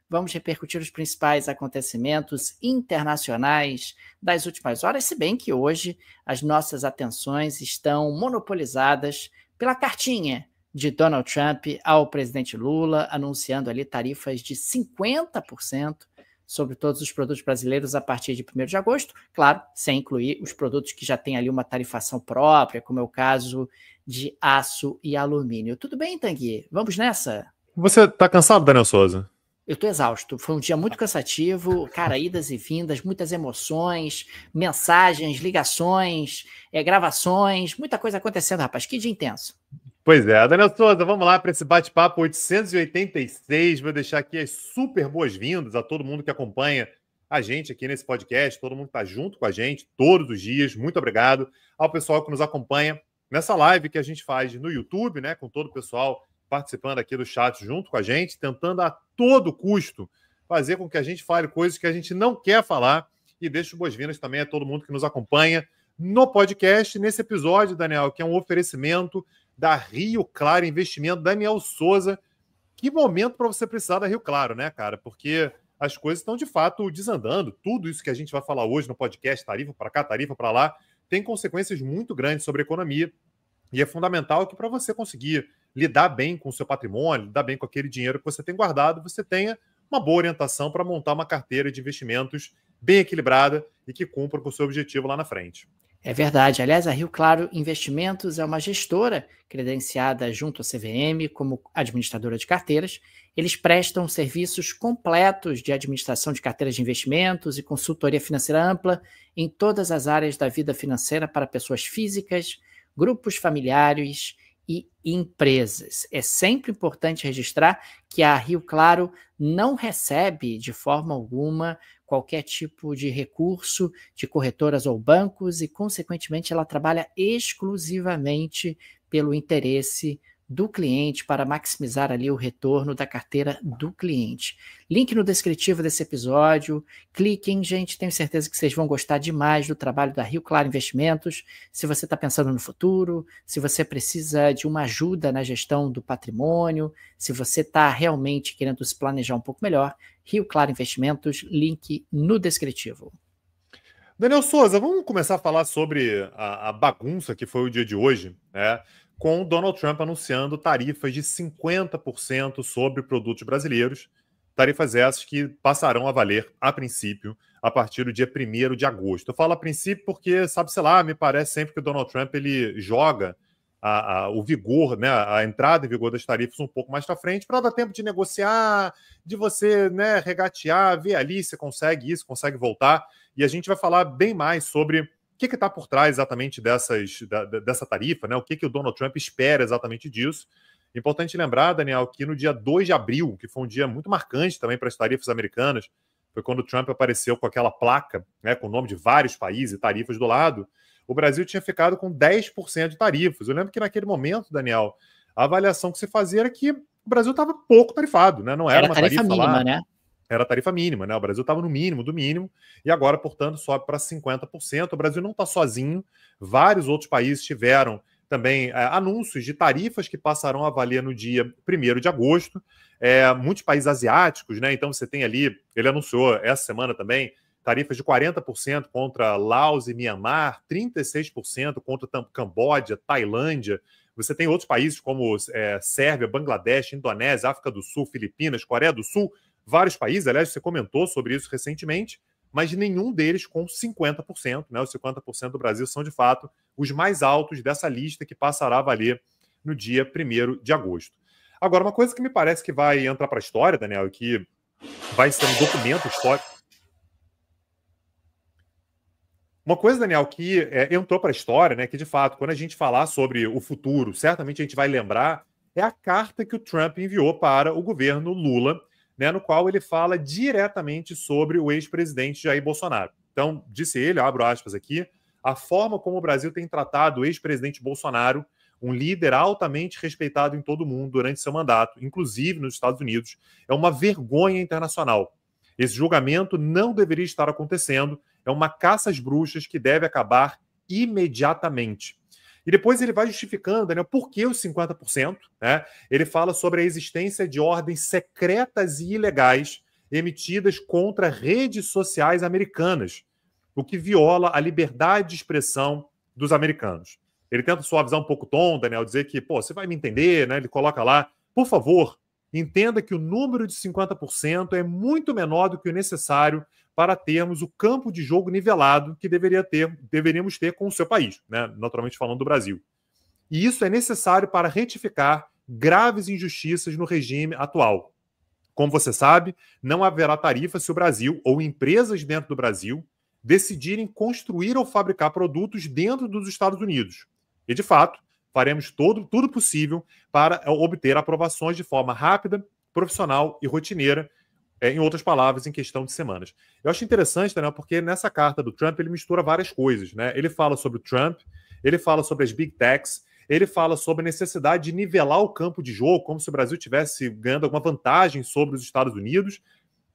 vamos repercutir os principais acontecimentos internacionais das últimas horas, se bem que hoje as nossas atenções estão monopolizadas pela cartinha de Donald Trump ao presidente Lula, anunciando ali tarifas de 50% sobre todos os produtos brasileiros a partir de 1º de agosto, claro, sem incluir os produtos que já têm ali uma tarifação própria, como é o caso de aço e alumínio. Tudo bem, Tanguy? Vamos nessa? Você está cansado, Daniel Souza? Eu estou exausto. Foi um dia muito cansativo, cara, idas e vindas, muitas emoções, mensagens, ligações, gravações, muita coisa acontecendo, rapaz. Que dia intenso. Pois é, Daniel Souza, vamos lá para esse bate-papo 886. Vou deixar aqui as super boas-vindas a todo mundo que acompanha a gente aqui nesse podcast, todo mundo que está junto com a gente todos os dias. Muito obrigado ao pessoal que nos acompanha nessa live que a gente faz no YouTube, né, com todo o pessoal participando aqui do chat junto com a gente, tentando a todo custo fazer com que a gente fale coisas que a gente não quer falar. E deixo boas-vindas também a todo mundo que nos acompanha no podcast, nesse episódio, Daniel, que é um oferecimento da Rio Claro Investimento. Daniel Souza, que momento para você precisar da Rio Claro, né, cara? Porque as coisas estão, de fato, desandando. Tudo isso que a gente vai falar hoje no podcast, tarifa para cá, tarifa para lá, tem consequências muito grandes sobre a economia. E é fundamental que, para você conseguir lidar bem com o seu patrimônio, lidar bem com aquele dinheiro que você tem guardado, você tenha uma boa orientação para montar uma carteira de investimentos bem equilibrada e que cumpra com o seu objetivo lá na frente. É verdade. Aliás, a Rio Claro Investimentos é uma gestora credenciada junto à CVM como administradora de carteiras. Eles prestam serviços completos de administração de carteiras de investimentos e consultoria financeira ampla em todas as áreas da vida financeira para pessoas físicas, grupos familiares e empresas. É sempre importante registrar que a Rio Claro não recebe de forma alguma qualquer tipo de recurso de corretoras ou bancos e, consequentemente, ela trabalha exclusivamente pelo interesse do cliente para maximizar ali o retorno da carteira do cliente. Link no descritivo desse episódio, cliquem, gente, tenho certeza que vocês vão gostar demais do trabalho da Rio Claro Investimentos. Se você está pensando no futuro, se você precisa de uma ajuda na gestão do patrimônio, se você está realmente querendo se planejar um pouco melhor, Rio Claro Investimentos, link no descritivo. Daniel Souza, vamos começar a falar sobre a bagunça que foi o dia de hoje, né? Com o Donald Trump anunciando tarifas de 50% sobre produtos brasileiros, tarifas essas que passarão a valer, a princípio, a partir do dia 1º de agosto. Eu falo a princípio porque, sabe, sei lá, me parece sempre que o Donald Trump ele joga o vigor, né, a entrada em vigor das tarifas um pouco mais para frente, para dar tempo de negociar, de você, né, regatear, ver ali se consegue isso, consegue voltar. E a gente vai falar bem mais sobre o que está por trás exatamente dessa tarifa, né? O que o Donald Trump espera exatamente disso. Importante lembrar, Daniel, que no dia 2 de abril, que foi um dia muito marcante também para as tarifas americanas, foi quando o Trump apareceu com aquela placa, né, com o nome de vários países e tarifas do lado, o Brasil tinha ficado com 10% de tarifas. Eu lembro que naquele momento, Daniel, a avaliação que se fazia era que o Brasil estava pouco tarifado, né? Não era uma tarifa mínima, lá, né? Era a tarifa mínima, né? O Brasil estava no mínimo do mínimo e agora, portanto, sobe para 50%. O Brasil não está sozinho. Vários outros países tiveram também anúncios de tarifas que passarão a valer no dia 1º de agosto. Muitos países asiáticos, né? Então você tem ali, ele anunciou essa semana também, tarifas de 40% contra Laos e Mianmar, 36% contra Camboja, Tailândia. Você tem outros países como Sérvia, Bangladesh, Indonésia, África do Sul, Filipinas, Coreia do Sul. Vários países, aliás, você comentou sobre isso recentemente, mas nenhum deles com 50%, né? Os 50% do Brasil são, de fato, os mais altos dessa lista que passará a valer no dia 1º de agosto. Agora, uma coisa que me parece que vai entrar para a história, Daniel, que vai ser um documento histórico. Uma coisa, Daniel, que entrou para a história, né, que, de fato, quando a gente falar sobre o futuro, certamente a gente vai lembrar, é a carta que o Trump enviou para o governo Lula, né, no qual ele fala diretamente sobre o ex-presidente Jair Bolsonaro. Então, disse ele, abro aspas aqui, a forma como o Brasil tem tratado o ex-presidente Bolsonaro, um líder altamente respeitado em todo o mundo durante seu mandato, inclusive nos Estados Unidos, é uma vergonha internacional. Esse julgamento não deveria estar acontecendo, é uma caça às bruxas que deve acabar imediatamente. E depois ele vai justificando, né, por que os 50%, né? Ele fala sobre a existência de ordens secretas e ilegais emitidas contra redes sociais americanas, o que viola a liberdade de expressão dos americanos. Ele tenta suavizar um pouco o tom, Daniel, dizer que, pô, você vai me entender, né? Ele coloca lá, por favor, entenda que o número de 50% é muito menor do que o necessário para termos o campo de jogo nivelado que deveríamos ter com o seu país, né? Naturalmente falando do Brasil. E isso é necessário para retificar graves injustiças no regime atual. Como você sabe, não haverá tarifa se o Brasil ou empresas dentro do Brasil decidirem construir ou fabricar produtos dentro dos Estados Unidos. E, de fato, faremos tudo possível para obter aprovações de forma rápida, profissional e rotineira, em outras palavras, em questão de semanas. Eu acho interessante, Daniel, porque nessa carta do Trump ele mistura várias coisas, né? Ele fala sobre o Trump, ele fala sobre as Big Techs, ele fala sobre a necessidade de nivelar o campo de jogo, como se o Brasil tivesse ganhando alguma vantagem sobre os Estados Unidos.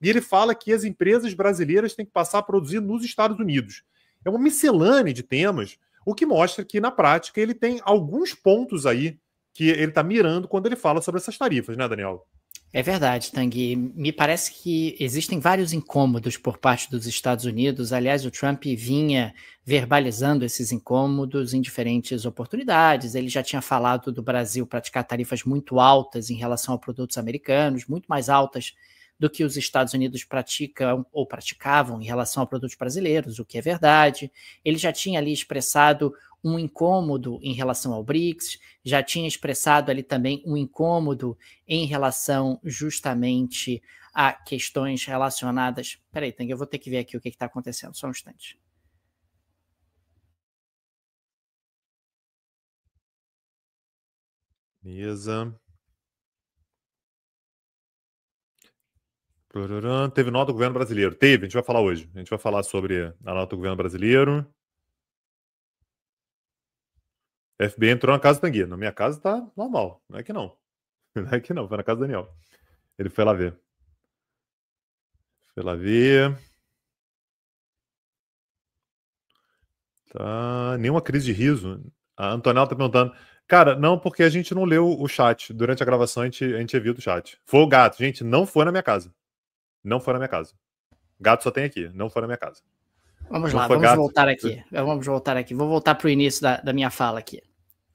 E ele fala que as empresas brasileiras têm que passar a produzir nos Estados Unidos. É uma miscelânea de temas, o que mostra que, na prática, ele tem alguns pontos aí que ele está mirando quando ele fala sobre essas tarifas, né, Daniel? É verdade, Tanguy. Me parece que existem vários incômodos por parte dos Estados Unidos. Aliás, o Trump vinha verbalizando esses incômodos em diferentes oportunidades. Ele já tinha falado do Brasil praticar tarifas muito altas em relação a produtos americanos, muito mais altas do que os Estados Unidos praticam ou praticavam em relação a produtos brasileiros, o que é verdade. Ele já tinha ali expressado um incômodo em relação ao BRICS, já tinha expressado ali também um incômodo em relação justamente a questões relacionadas... Peraí, eu vou ter que ver aqui o que está acontecendo, só um instante. Mesa. Teve nota do governo brasileiro. Teve, a gente vai falar hoje. A gente vai falar sobre a nota do governo brasileiro. FBI entrou na casa do Tanguy. Na minha casa tá normal. Não é que não. Não é que não, foi na casa do Daniel. Ele foi lá ver. Foi lá ver. Tá. Nenhuma crise de riso. A Antonella tá perguntando. Cara, não, porque a gente não leu o chat. Durante a gravação a gente evita o chat. Foi o gato. Gente, não foi na minha casa. Não foi na minha casa. Gato só tem aqui. Não foi na minha casa. Vamos lá, vamos voltar aqui. Vamos voltar aqui. Vou voltar para o início da minha fala aqui.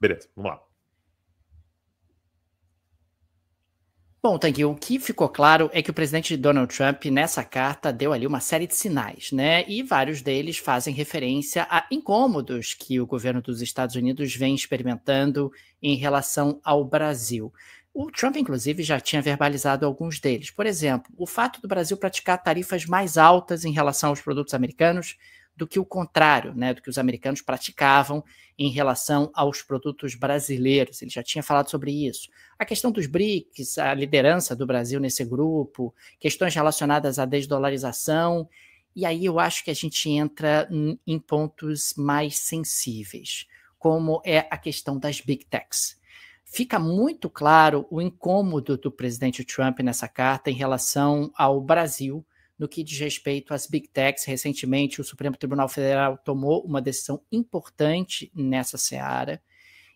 Beleza, vamos lá. Bom, Tanguy, o que ficou claro é que o presidente Donald Trump, nessa carta, deu ali uma série de sinais, né? E vários deles fazem referência a incômodos que o governo dos Estados Unidos vem experimentando em relação ao Brasil. O Trump, inclusive, já tinha verbalizado alguns deles. Por exemplo, o fato do Brasil praticar tarifas mais altas em relação aos produtos americanos do que o contrário, né, do que os americanos praticavam em relação aos produtos brasileiros. Ele já tinha falado sobre isso. A questão dos BRICS, a liderança do Brasil nesse grupo, questões relacionadas à desdolarização, e aí eu acho que a gente entra em pontos mais sensíveis, como é a questão das Big Techs. Fica muito claro o incômodo do presidente Trump nessa carta em relação ao Brasil, no que diz respeito às Big Techs. Recentemente, o Supremo Tribunal Federal tomou uma decisão importante nessa seara,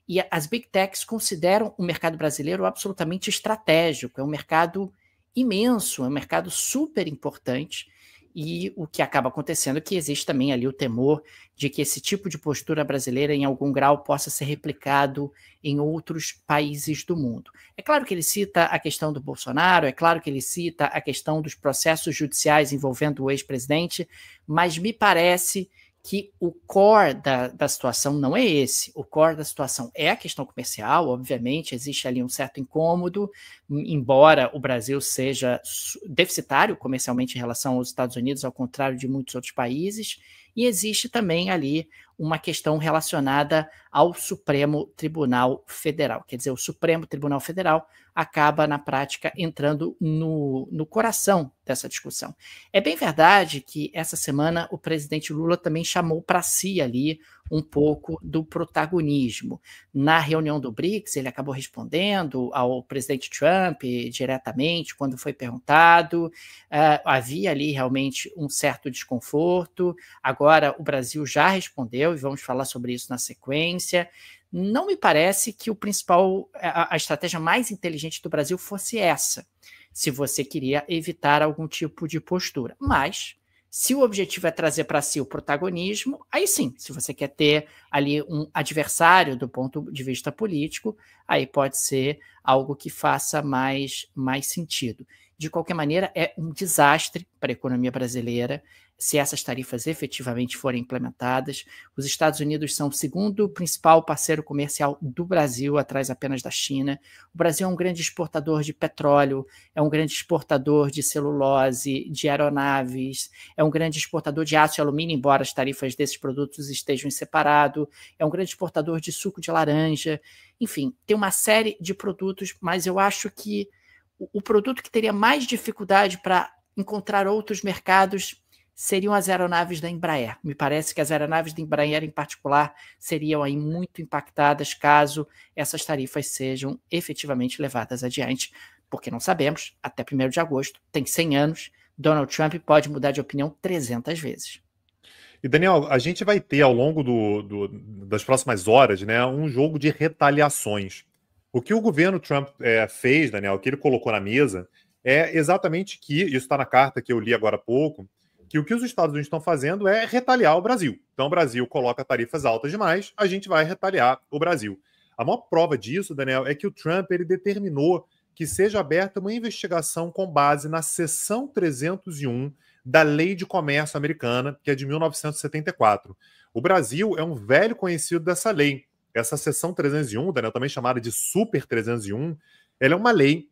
e as Big Techs consideram o mercado brasileiro absolutamente estratégico, é um mercado imenso, é um mercado super importante, e o que acaba acontecendo é que existe também ali o temor de que esse tipo de postura brasileira, em algum grau, possa ser replicado em outros países do mundo. É claro que ele cita a questão do Bolsonaro, é claro que ele cita a questão dos processos judiciais envolvendo o ex-presidente, mas me parece que o core da situação não é esse. O core da situação é a questão comercial, obviamente, existe ali um certo incômodo, embora o Brasil seja deficitário comercialmente em relação aos Estados Unidos, ao contrário de muitos outros países, e existe também ali uma questão relacionada ao Supremo Tribunal Federal. Quer dizer, o Supremo Tribunal Federal acaba, na prática, entrando no coração dessa discussão. É bem verdade que essa semana o presidente Lula também chamou para si ali um pouco do protagonismo. Na reunião do BRICS, ele acabou respondendo ao presidente Trump diretamente quando foi perguntado. Havia ali realmente um certo desconforto. Agora o Brasil já respondeu, e vamos falar sobre isso na sequência. Não me parece que a estratégia mais inteligente do Brasil fosse essa, se você queria evitar algum tipo de postura. Mas, se o objetivo é trazer para si o protagonismo, aí sim, se você quer ter ali um adversário do ponto de vista político, aí pode ser algo que faça mais sentido. De qualquer maneira, é um desastre para a economia brasileira se essas tarifas efetivamente forem implementadas. Os Estados Unidos são o segundo principal parceiro comercial do Brasil, atrás apenas da China. O Brasil é um grande exportador de petróleo, é um grande exportador de celulose, de aeronaves, é um grande exportador de aço e alumínio, embora as tarifas desses produtos estejam em separado, é um grande exportador de suco de laranja. Enfim, tem uma série de produtos, mas eu acho que o produto que teria mais dificuldade para encontrar outros mercados seriam as aeronaves da Embraer. Me parece que as aeronaves da Embraer, em particular, seriam aí muito impactadas caso essas tarifas sejam efetivamente levadas adiante, porque não sabemos, até 1º de agosto, tem 100 anos, Donald Trump pode mudar de opinião 300 vezes. E, Daniel, a gente vai ter ao longo das próximas horas, né, um jogo de retaliações. O que o governo Trump fez, Daniel, o que ele colocou na mesa, é exatamente que, isso está na carta que eu li agora há pouco, que o que os Estados Unidos estão fazendo é retaliar o Brasil. Então o Brasil coloca tarifas altas demais, a gente vai retaliar o Brasil. A maior prova disso, Daniel, é que o Trump ele determinou que seja aberta uma investigação com base na seção 301 da Lei de Comércio Americana, que é de 1974. O Brasil é um velho conhecido dessa lei. Essa seção 301, Daniel, também chamada de Super 301, ela é uma lei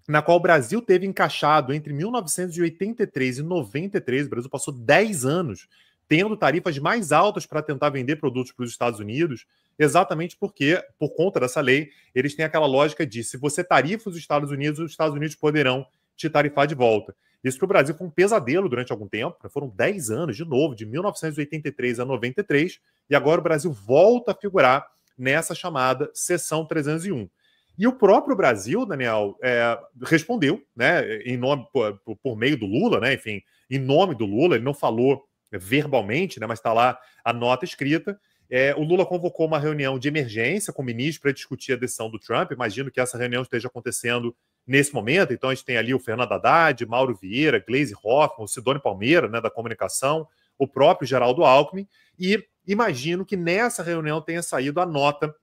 na qual o Brasil teve encaixado entre 1983 e 93, o Brasil passou 10 anos tendo tarifas mais altas para tentar vender produtos para os Estados Unidos, exatamente porque, por conta dessa lei, eles têm aquela lógica de se você tarifa os Estados Unidos poderão te tarifar de volta. Isso para o Brasil foi um pesadelo durante algum tempo, foram 10 anos, de novo, de 1983 a 93, e agora o Brasil volta a figurar nessa chamada seção 301. E o próprio Brasil, Daniel, respondeu, né, em nome, por meio do Lula, né, enfim, em nome do Lula, ele não falou verbalmente, né, mas está lá a nota escrita. O Lula convocou uma reunião de emergência com o ministro para discutir a decisão do Trump. Imagino que essa reunião esteja acontecendo nesse momento. Então, a gente tem ali o Fernando Haddad, Mauro Vieira, Gleisi Hoffmann, o Sidônio Palmeira, né, da comunicação, o próprio Geraldo Alckmin, e imagino que nessa reunião tenha saído a nota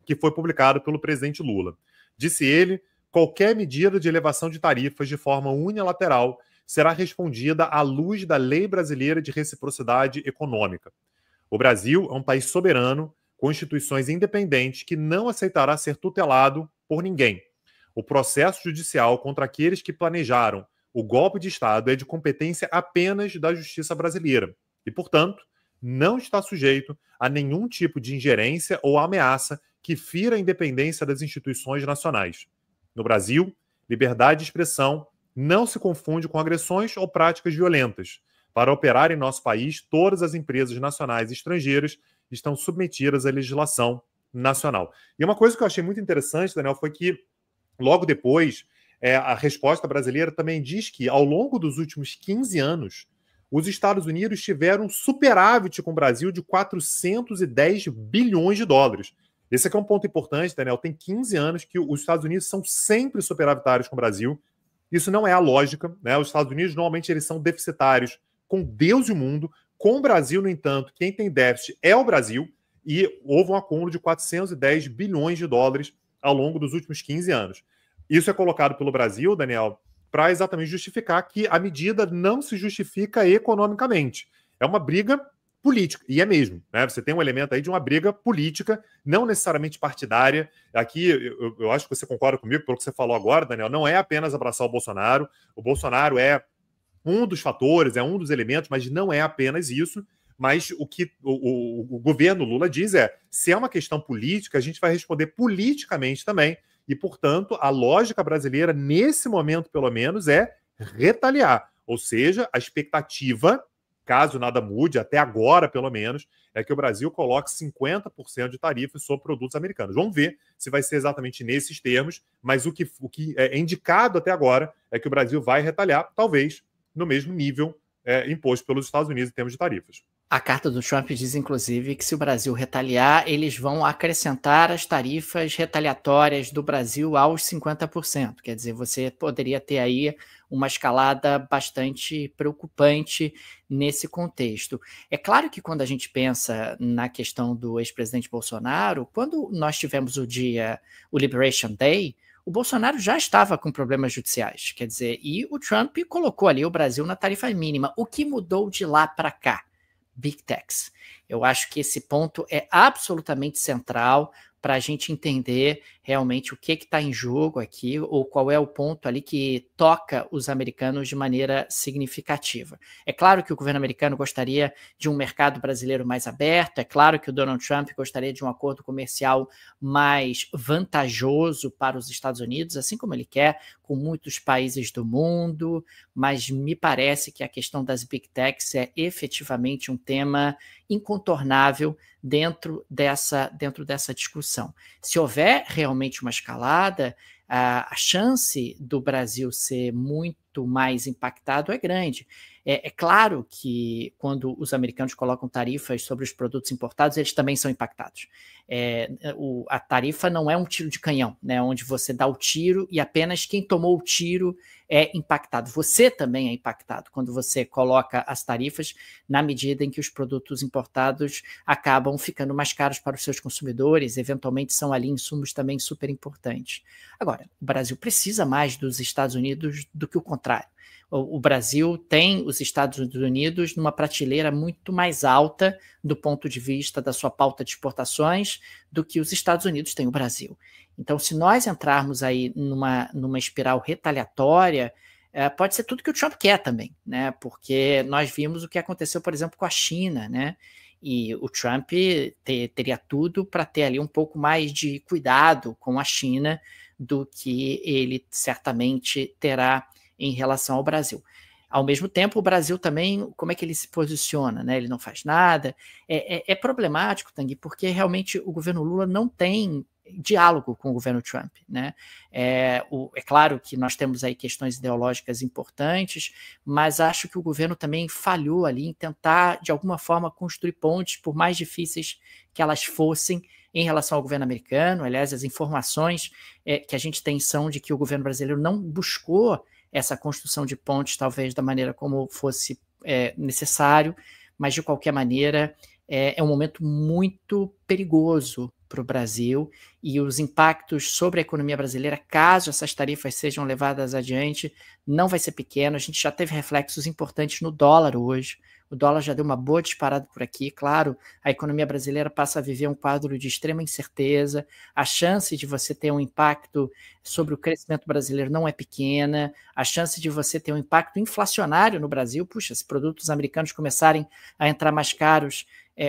que foi publicada pelo presidente Lula. Disse ele, qualquer medida de elevação de tarifas de forma unilateral será respondida à luz da Lei Brasileira de Reciprocidade Econômica. O Brasil é um país soberano, com instituições independentes, que não aceitará ser tutelado por ninguém. O processo judicial contra aqueles que planejaram o golpe de Estado é de competência apenas da justiça brasileira e, portanto, não está sujeito a nenhum tipo de ingerência ou ameaça que fira a independência das instituições nacionais. No Brasil, liberdade de expressão não se confunde com agressões ou práticas violentas. Para operar em nosso país, todas as empresas nacionais e estrangeiras estão submetidas à legislação nacional. E uma coisa que eu achei muito interessante, Daniel, foi que logo depois, a resposta brasileira também diz que, ao longo dos últimos 15 anos, os Estados Unidos tiveram um superávit com o Brasil de 410 bilhões de dólares. Esse aqui é um ponto importante, Daniel. Tem 15 anos que os Estados Unidos são sempre superavitários com o Brasil. Isso não é a lógica, né? Os Estados Unidos, normalmente, eles são deficitários com Deus e o mundo. Com o Brasil, no entanto, quem tem déficit é o Brasil. E houve um acúmulo de 410 bilhões de dólares ao longo dos últimos 15 anos. Isso é colocado pelo Brasil, Daniel, para exatamente justificar que a medida não se justifica economicamente. É uma briga política, e é mesmo, né? Você tem um elemento aí de uma briga política, não necessariamente partidária. Aqui, eu acho que você concorda comigo, pelo que você falou agora, Daniel, não é apenas abraçar o Bolsonaro é um dos fatores, é um dos elementos, mas não é apenas isso. Mas o que o governo Lula diz é, se é uma questão política, a gente vai responder politicamente também, e, portanto, a lógica brasileira, nesse momento, pelo menos, é retaliar. Ou seja, a expectativa, caso nada mude, até agora, pelo menos, é que o Brasil coloque 50% de tarifas sobre produtos americanos. Vamos ver se vai ser exatamente nesses termos, mas o que é indicado até agora é que o Brasil vai retaliar, talvez, no mesmo nível imposto pelos Estados Unidos em termos de tarifas. A carta do Trump diz, inclusive, que se o Brasil retaliar, eles vão acrescentar as tarifas retaliatórias do Brasil aos 50%. Quer dizer, você poderia ter aí uma escalada bastante preocupante nesse contexto. É claro que quando a gente pensa na questão do ex-presidente Bolsonaro, quando nós tivemos o Liberation Day, o Bolsonaro já estava com problemas judiciais, quer dizer, e o Trump colocou ali o Brasil na tarifa mínima. O que mudou de lá para cá? Big Techs. Eu acho que esse ponto é absolutamente central para a gente entender realmente o que está em jogo aqui, ou qual é o ponto ali que toca os americanos de maneira significativa. É claro que o governo americano gostaria de um mercado brasileiro mais aberto, é claro que o Donald Trump gostaria de um acordo comercial mais vantajoso para os Estados Unidos, assim como ele quer com muitos países do mundo, mas me parece que a questão das Big Techs é efetivamente um tema incontornável dentro dessa discussão. Se houver realmente uma escalada, a chance do Brasil ser muito mais impactado é grande. É claro que quando os americanos colocam tarifas sobre os produtos importados, eles também são impactados. A tarifa não é um tiro de canhão, né, onde você dá o tiro e apenas quem tomou o tiro é impactado. Você também é impactado quando você coloca as tarifas na medida em que os produtos importados acabam ficando mais caros para os seus consumidores, eventualmente são ali insumos também super importantes. Agora, o Brasil precisa mais dos Estados Unidos do que o contrário. O Brasil tem os Estados Unidos numa prateleira muito mais alta do ponto de vista da sua pauta de exportações do que os Estados Unidos têm o Brasil. Então, se nós entrarmos aí numa espiral retaliatória, pode ser tudo que o Trump quer também, né? Porque nós vimos o que aconteceu, por exemplo, com a China, né? E o Trump teria tudo para ter ali um pouco mais de cuidado com a China do que ele certamente terá em relação ao Brasil. Ao mesmo tempo, o Brasil também, como é que ele se posiciona, né? Ele não faz nada. É problemático, Tanguy, porque realmente o governo Lula não tem diálogo com o governo Trump, né? É claro que nós temos aí questões ideológicas importantes, mas acho que o governo também falhou ali em tentar, de alguma forma, construir pontes, por mais difíceis que elas fossem, em relação ao governo americano. Aliás, as informações que a gente tem são de que o governo brasileiro não buscou essa construção de pontes, talvez da maneira como fosse necessário, mas de qualquer maneira é um momento muito perigoso para o Brasil, e os impactos sobre a economia brasileira, caso essas tarifas sejam levadas adiante, não vai ser pequeno. A gente já teve reflexos importantes no dólar hoje. O dólar já deu uma boa disparada por aqui. Claro, a economia brasileira passa a viver um quadro de extrema incerteza. A chance de você ter um impacto sobre o crescimento brasileiro não é pequena. A chance de você ter um impacto inflacionário no Brasil, puxa, se produtos americanos começarem a entrar mais caros,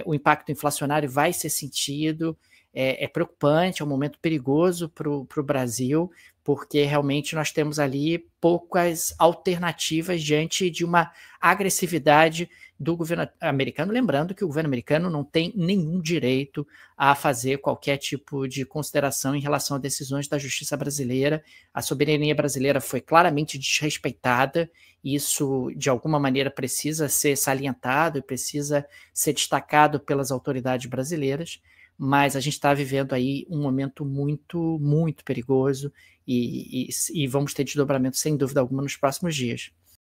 o impacto inflacionário vai ser sentido. É preocupante, é um momento perigoso para o Brasil, porque realmente nós temos ali poucas alternativas diante de uma agressividade do governo americano, lembrando que o governo americano não tem nenhum direito a fazer qualquer tipo de consideração em relação a decisões da justiça brasileira. A soberania brasileira foi claramente desrespeitada, isso de alguma maneira precisa ser salientado e precisa ser destacado pelas autoridades brasileiras, mas a gente está vivendo aí um momento muito, muito perigoso e vamos ter desdobramento, sem dúvida alguma, nos próximos dias.